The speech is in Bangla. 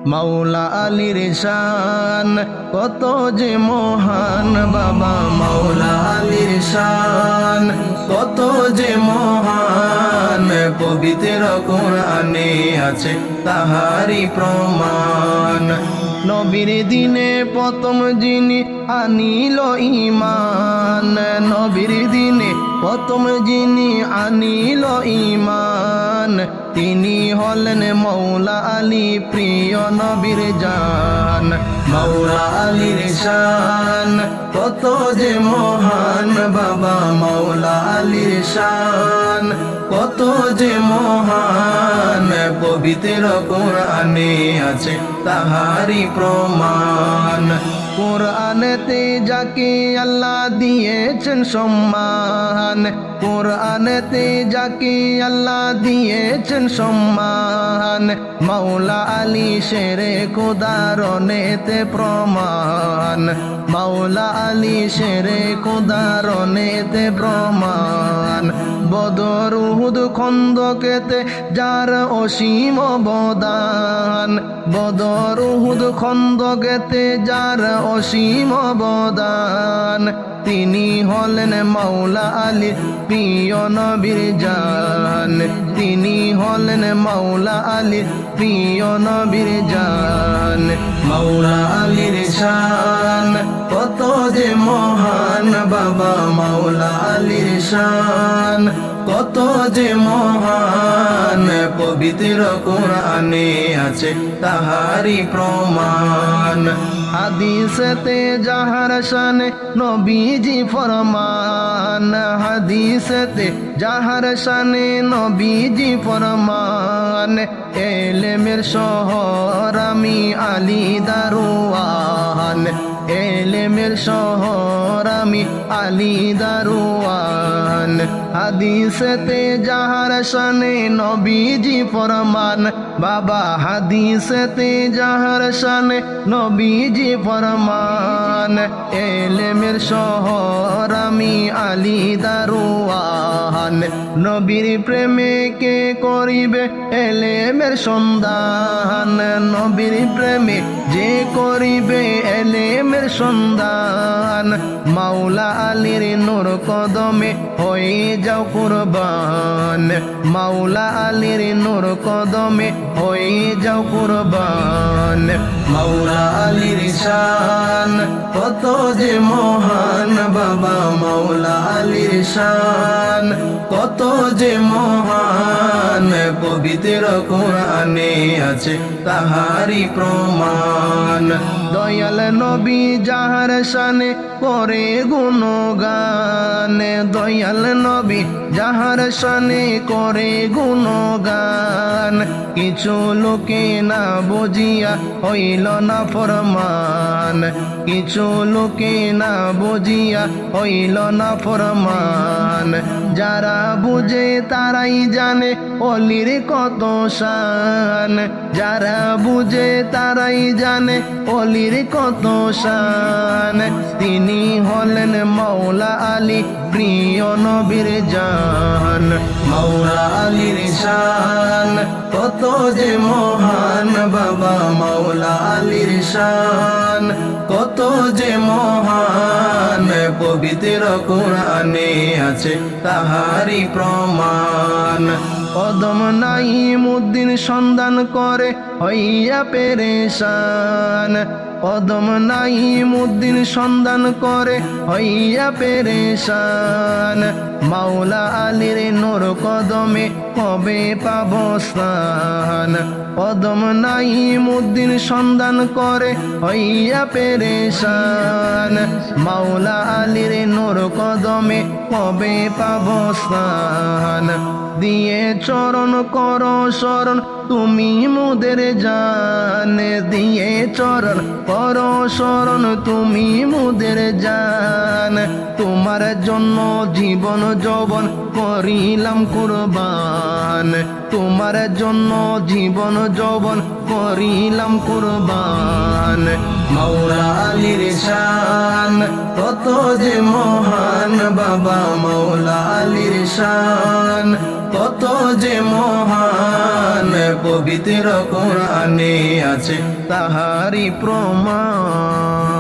মাওলা আলীর শান কত যে মহান বাবা, মাওলা আলীর শান কত যে মহান, পবিত্র কোরআনে আছে তাহারি প্রমাণ। নবীর দিনে প্রথম যিনি আনিল ঈমান, নবীর দিনে প্রথম যিনি আনিল ঈমান, তিনি হলেন মাওলা আলী প্রিয় নবীর জান। মাওলা আলীর শান কত যে মহান বাবা, মাওলা আলীর শান কত যে মহান, পবিত্র কোরআনে আছে তাহারি প্রমাণ। কোরআনেতে যাকে আল্লাহ দিয়েছেন সম্মান, কোরআনেতে যাকে আল্লাহ দিয়েছেন সম্মান, মাওলা আলী শেরে খোদারনেতে প্রমাণ, মাওলা আলী শেরে খোদারনেতে প্রমাণ। বদর উহুদ খন্দকেতে যার অসীম অবদান, বদর উহুদ খন্দকেতে যার অসীম অবদান, তিনি হলেন মাওলা আলী প্রিয় নবীর জান, তিনি হলেন মাওলা আলী প্রিয় নবীর জান। মাওলা আলীর শান কত যে মহান বাবা, মাওলা আলীর শান কত যে মহান, পবিত্র কোরআনে আছে তাহারি প্রমাণ। হাদিসেতে যাহার শানে নবীজি ফরমান, হাদিসেতে যাহার শানে নবীজি ফরমান, এলেমের শহর আমি আলী দারোয়ান, এলেমের শহর আমি আলী দারোয়ান। হাদিসেতে যাহার শানে নবীজি ফরমান বাবা, হাদিসেতে যাহার শানে নবীজি ফরমান, এলেমের শহর আমি আলী দারোয়ান। নবীর প্রেমে কে করিবে এলেমের সন্ধান, নবীর প্রেমে যে করিবে এলেমের সন্ধান, মাওলা আলীর নূর কদমে হয়ে যাও কুরবান, মাওলা আলীর নূর কদমে হয়ে যাও কুরবান। মাওলা আলীর শান কত যে মহান বাবা, মাওলা আলীর শান কত যে মহান, পবিত্র কোরআনে আছে তাহারি প্রমাণ। দয়াল নবী যাহার শানে করে গুণগান, দয়াল নবী যাহার শানে করে গুণগান, কিছু লোকে না বুঝিয়া হইল না ফরমান, কিছু লোকে না বুঝিয়া হইল না ফরমান। যারা বুঝে তারাই জানে অলির কত শান, যারা বুঝে তারাই জানে অলির কত শান, তিনি হলেন মাওলা আলী প্রিয় নবীর জান। মাওলা আলীর শান কত যে মহান বাবা, মাওলা আলীর শান কত যে মহান, পবিত্র কোরআনে আছে তাহারি প্রমাণ। কদম নাঈমুদ্দিন সন্ধান করে হইয়া পেরেশান, কদম নাঈমুদ্দিন সন্ধান করে হইয়া পেরেশান, মাওলা আলীর নূর কদমে কবে পাব স্থান, কদম নাঈমুদ্দিন সন্ধান করে হইয়া পেরেশান, মাওলা আলীর নূর কদমে কবে পাব স্থান। দিয়ে চরণ কর শরণ তুমি মুদের জান, দিয়ে চরণ কর শরণ তুমি মুদের জান, তোমার জন্য জীবন যৌবন করিলাম কুরবান, তোমার জন্য জীবন যৌবন করিলাম কুরবান। মাওলা আলীর শান কত যে মহান বাবা, মাওলা আলীর শান কত যে মহান, পবিত্র কোরআনে আছে তাহারি প্রমাণ।